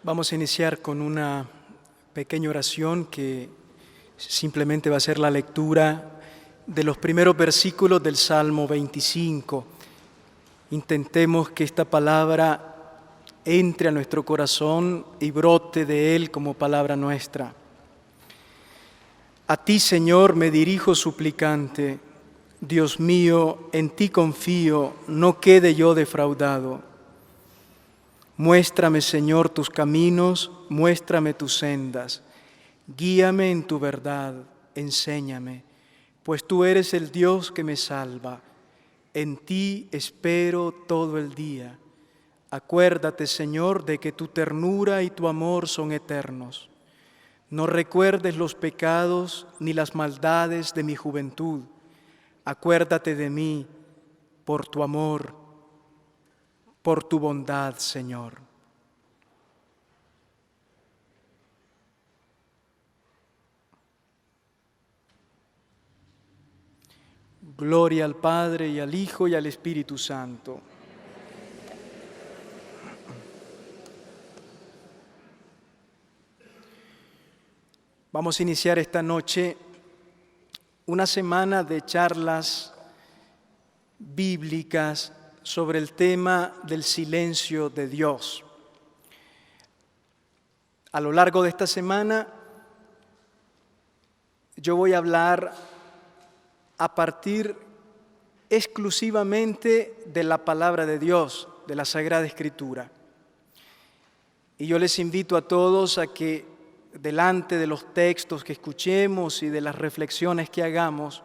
Vamos a iniciar con una pequeña oración que simplemente va a ser la lectura de los primeros versículos del Salmo 25. Intentemos que esta palabra entre a nuestro corazón y brote de él como palabra nuestra. A ti, Señor, me dirijo suplicante. Dios mío, en ti confío, no quede yo defraudado. Muéstrame, Señor, tus caminos, muéstrame tus sendas. Guíame en tu verdad, enséñame, pues tú eres el Dios que me salva. En ti espero todo el día. Acuérdate, Señor, de que tu ternura y tu amor son eternos. No recuerdes los pecados ni las maldades de mi juventud. Acuérdate de mí por tu amor, por tu bondad, Señor. Gloria al Padre y al Hijo y al Espíritu Santo. Vamos a iniciar esta noche una semana de charlas bíblicas sobre el tema del silencio de Dios. A lo largo de esta semana yo voy a hablar a partir exclusivamente de la palabra de Dios, de la Sagrada Escritura. Y yo les invito a todos a que delante de los textos que escuchemos y de las reflexiones que hagamos,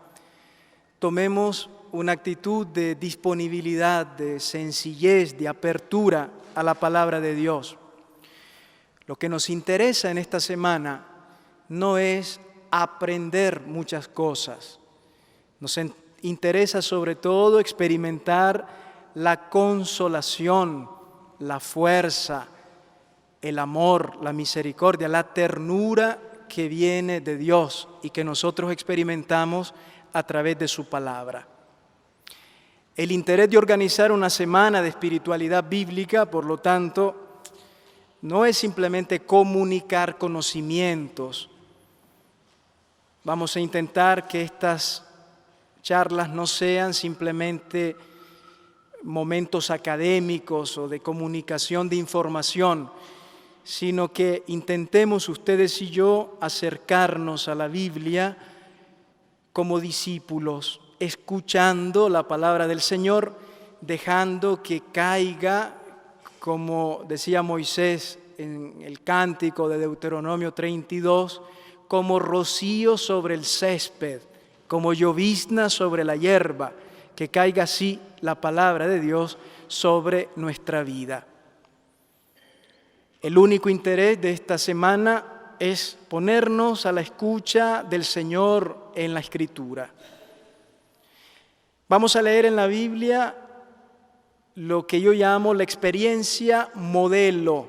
tomemos una actitud de disponibilidad, de sencillez, de apertura a la palabra de Dios. Lo que nos interesa en esta semana no es aprender muchas cosas. Nos interesa sobre todo experimentar la consolación, la fuerza, el amor, la misericordia, la ternura que viene de Dios y que nosotros experimentamos a través de su palabra. El interés de organizar una semana de espiritualidad bíblica, por lo tanto, no es simplemente comunicar conocimientos. Vamos a intentar que estas charlas no sean simplemente momentos académicos o de comunicación de información, sino que intentemos ustedes y yo acercarnos a la Biblia como discípulos, escuchando la palabra del Señor, dejando que caiga, como decía Moisés en el cántico de Deuteronomio 32, como rocío sobre el césped, como llovizna sobre la hierba, que caiga así la palabra de Dios sobre nuestra vida. El único interés de esta semana es ponernos a la escucha del Señor en la Escritura. Vamos a leer en la Biblia lo que yo llamo la experiencia modelo,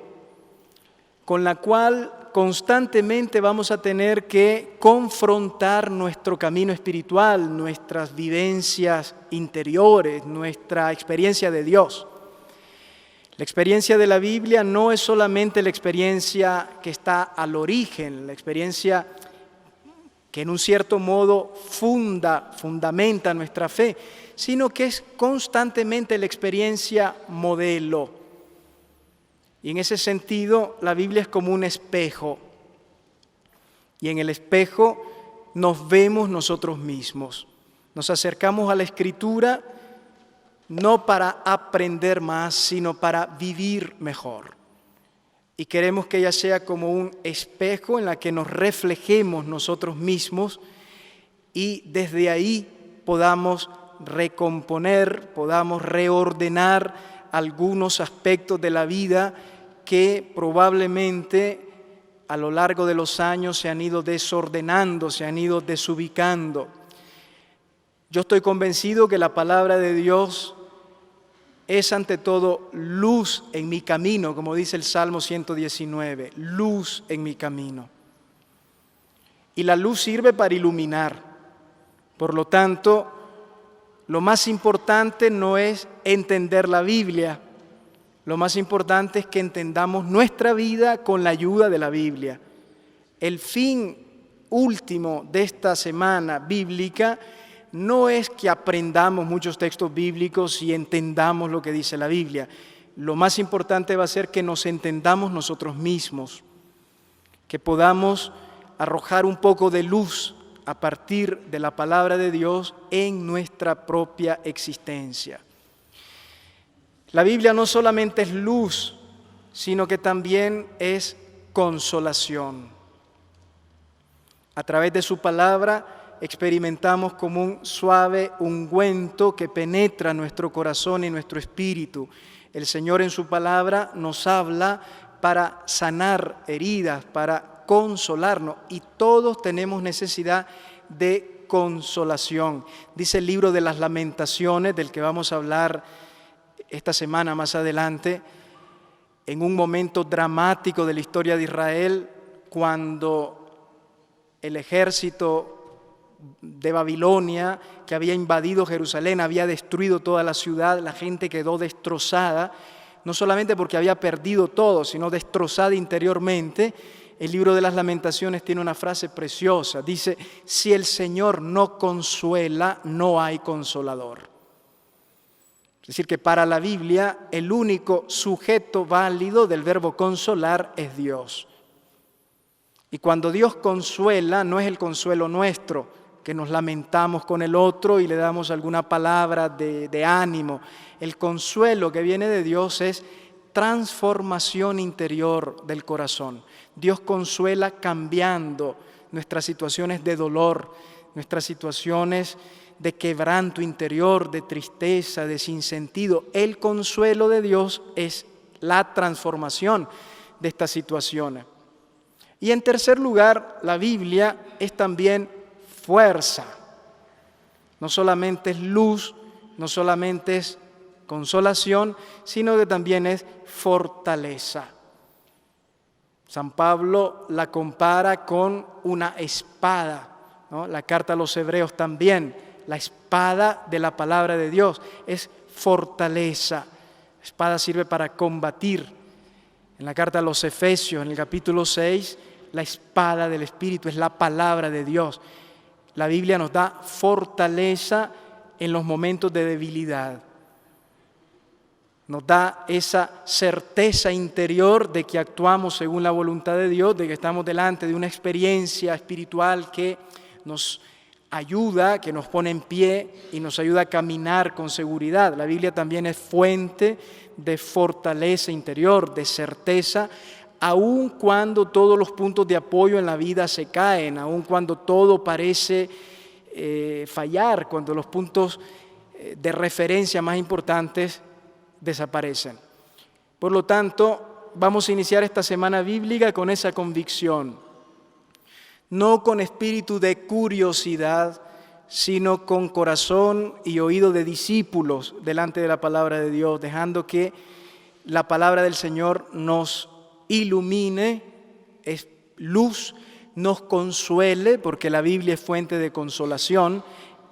con la cual constantemente vamos a tener que confrontar nuestro camino espiritual, nuestras vivencias interiores, nuestra experiencia de Dios. La experiencia de la Biblia no es solamente la experiencia que está al origen, la experiencia que en un cierto modo fundamenta nuestra fe, sino que es constantemente la experiencia modelo. Y en ese sentido, la Biblia es como un espejo. Y en el espejo nos vemos nosotros mismos. Nos acercamos a la Escritura no para aprender más, sino para vivir mejor. Y queremos que ella sea como un espejo en la que nos reflejemos nosotros mismos y desde ahí podamos recomponer, podamos reordenar algunos aspectos de la vida que probablemente a lo largo de los años se han ido desordenando, se han ido desubicando. Yo estoy convencido que la palabra de Dios es ante todo luz en mi camino, como dice el Salmo 119, luz en mi camino. Y la luz sirve para iluminar. Por lo tanto, lo más importante no es entender la Biblia, Lo más importante es que entendamos nuestra vida con la ayuda de la Biblia. El fin último de esta semana bíblica no es que aprendamos muchos textos bíblicos y entendamos lo que dice la Biblia. Lo más importante va a ser que nos entendamos nosotros mismos, que podamos arrojar un poco de luz a partir de la palabra de Dios en nuestra propia existencia. La Biblia no solamente es luz, sino que también es consolación. A través de su palabra experimentamos como un suave ungüento que penetra nuestro corazón y nuestro espíritu. El Señor en su palabra nos habla para sanar heridas, para consolarnos, y todos tenemos necesidad de consolación. Dice el libro de las Lamentaciones, del que vamos a hablar esta semana más adelante, en un momento dramático de la historia de Israel, cuando el ejército de Babilonia, que había invadido Jerusalén, había destruido toda la ciudad, la gente quedó destrozada, no solamente porque había perdido todo, sino destrozada interiormente. El libro de las Lamentaciones tiene una frase preciosa, dice: si el Señor no consuela, no hay consolador. Es decir, que para la Biblia el único sujeto válido del verbo consolar es Dios. Y cuando Dios consuela, no es el consuelo nuestro, que nos lamentamos con el otro y le damos alguna palabra de ánimo. El consuelo que viene de Dios es transformación interior del corazón. Dios consuela cambiando nuestras situaciones de dolor, nuestras situaciones de quebranto interior, de tristeza, de sinsentido. El consuelo de Dios es la transformación de estas situaciones. Y en tercer lugar, la Biblia es también fuerza. No solamente es luz, no solamente es consolación, sino que también es fortaleza. San Pablo la compara con una espada, ¿no? La carta a los Hebreos también, la espada de la palabra de Dios, es fortaleza. La espada sirve para combatir. En la carta a los Efesios, en el capítulo 6, la espada del Espíritu es la palabra de Dios. La Biblia nos da fortaleza en los momentos de debilidad. Nos da esa certeza interior de que actuamos según la voluntad de Dios, de que estamos delante de una experiencia espiritual que nos ayuda, que nos pone en pie y nos ayuda a caminar con seguridad. La Biblia también es fuente de fortaleza interior, de certeza, aun cuando todos los puntos de apoyo en la vida se caen, aun cuando todo parece fallar, cuando los puntos de referencia más importantes desaparecen. Por lo tanto, vamos a iniciar esta semana bíblica con esa convicción, no con espíritu de curiosidad, sino con corazón y oído de discípulos delante de la palabra de Dios, dejando que la palabra del Señor nos ilumine, es luz, nos consuele, porque la Biblia es fuente de consolación,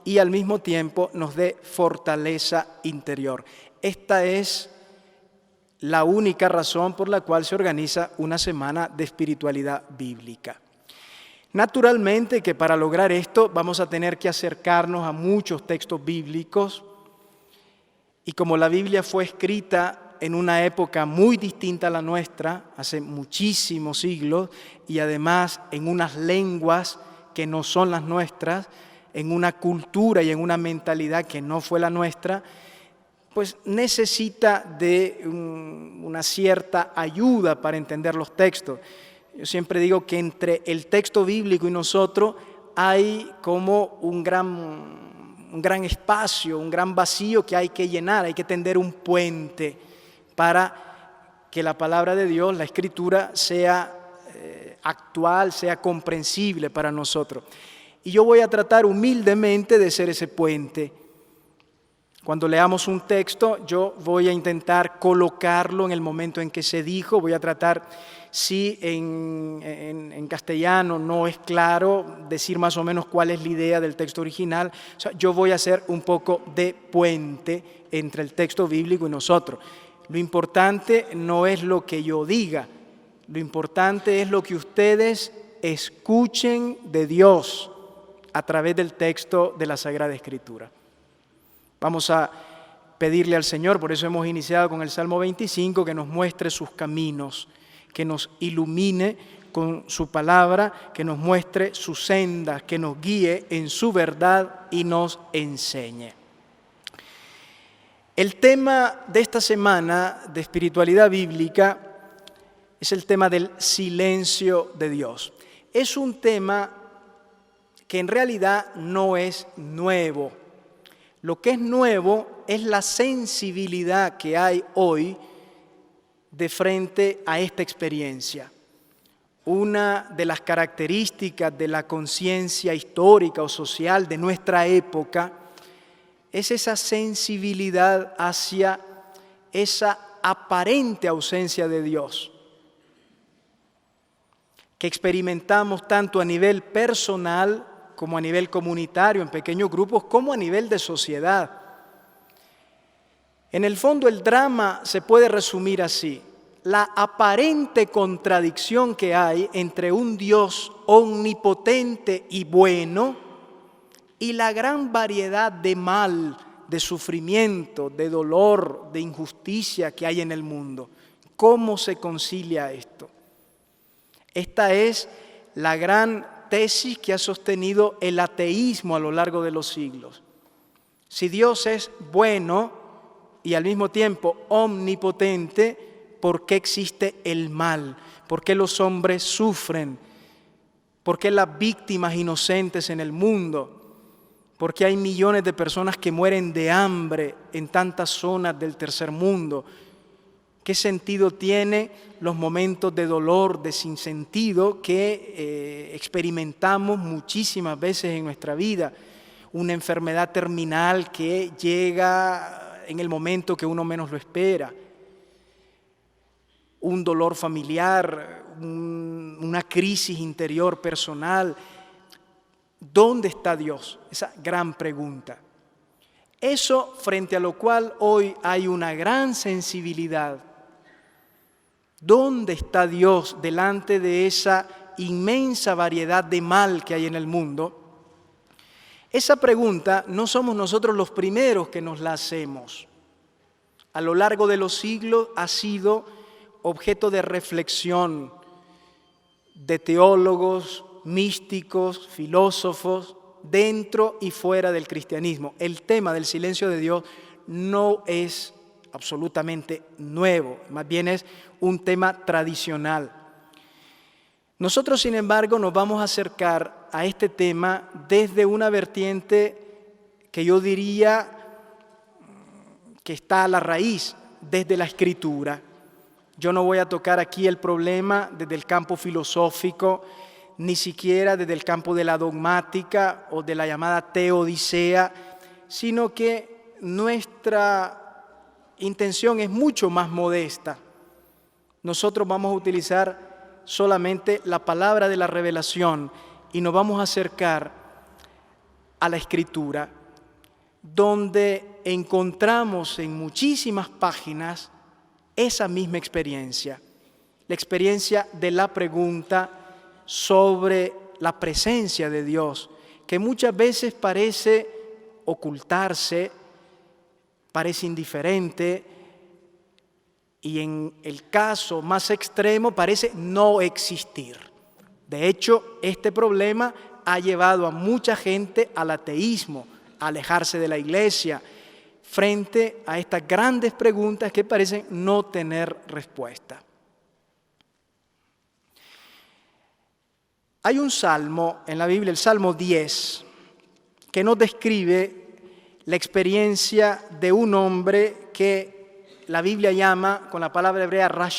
y al mismo tiempo nos dé fortaleza interior. Esta es la única razón por la cual se organiza una semana de espiritualidad bíblica. Naturalmente que para lograr esto vamos a tener que acercarnos a muchos textos bíblicos, y como la Biblia fue escrita en una época muy distinta a la nuestra, hace muchísimos siglos, y además en unas lenguas que no son las nuestras, en una cultura y en una mentalidad que no fue la nuestra, pues necesita de una cierta ayuda para entender los textos. Yo siempre digo que entre el texto bíblico y nosotros hay como un gran espacio, un gran vacío que hay que llenar, hay que tender un puente para que la palabra de Dios, la Escritura, sea actual, sea comprensible para nosotros. Y yo voy a tratar humildemente de ser ese puente. Cuando leamos un texto, yo voy a intentar colocarlo en el momento en que se dijo, voy a tratar, si en castellano no es claro, decir más o menos cuál es la idea del texto original. O sea, yo voy a hacer un poco de puente entre el texto bíblico y nosotros. Lo importante no es lo que yo diga, lo importante es lo que ustedes escuchen de Dios a través del texto de la Sagrada Escritura. Vamos a pedirle al Señor, por eso hemos iniciado con el Salmo 25, que nos muestre sus caminos, que nos ilumine con su palabra, que nos muestre sus sendas, que nos guíe en su verdad y nos enseñe. El tema de esta semana de espiritualidad bíblica es el tema del silencio de Dios. Es un tema que en realidad no es nuevo. Lo que es nuevo es la sensibilidad que hay hoy de frente a esta experiencia. Una de las características de la conciencia histórica o social de nuestra época es esa sensibilidad hacia esa aparente ausencia de Dios, que experimentamos tanto a nivel personal como a nivel comunitario, en pequeños grupos, como a nivel de sociedad. En el fondo, el drama se puede resumir así: la aparente contradicción que hay entre un Dios omnipotente y bueno y la gran variedad de mal, de sufrimiento, de dolor, de injusticia que hay en el mundo. ¿Cómo se concilia esto? Esta es la gran tesis que ha sostenido el ateísmo a lo largo de los siglos. Si Dios es bueno y al mismo tiempo omnipotente, ¿por qué existe el mal? ¿Por qué los hombres sufren? ¿Por qué las víctimas inocentes en el mundo? ¿Por qué hay millones de personas que mueren de hambre en tantas zonas del tercer mundo? ¿Qué sentido tiene los momentos de dolor, de sinsentido que experimentamos muchísimas veces en nuestra vida? Una enfermedad terminal que llega en el momento que uno menos lo espera. Un dolor familiar, una crisis interior personal. ¿Dónde está Dios? Esa gran pregunta. Eso frente a lo cual hoy hay una gran sensibilidad. ¿Dónde está Dios delante de esa inmensa variedad de mal que hay en el mundo? Esa pregunta no somos nosotros los primeros que nos la hacemos. A lo largo de los siglos ha sido objeto de reflexión de teólogos, místicos, filósofos, dentro y fuera del cristianismo. El tema del silencio de Dios no es absolutamente nuevo, más bien es un tema tradicional. Nosotros, sin embargo, nos vamos a acercar a este tema desde una vertiente que yo diría que está a la raíz, desde la Escritura. Yo no voy a tocar aquí el problema desde el campo filosófico, ni siquiera desde el campo de la dogmática o de la llamada teodicea, sino que nuestra intención es mucho más modesta. Nosotros vamos a utilizar solamente la palabra de la revelación y nos vamos a acercar a la Escritura, donde encontramos en muchísimas páginas esa misma experiencia, la experiencia de la pregunta sobre la presencia de Dios, que muchas veces parece ocultarse, parece indiferente y en el caso más extremo parece no existir. De hecho, este problema ha llevado a mucha gente al ateísmo, a alejarse de la iglesia, frente a estas grandes preguntas que parecen no tener respuesta. Hay un salmo en la Biblia, el Salmo 10, que nos describe la experiencia de un hombre que la Biblia llama, con la palabra hebrea, Rash,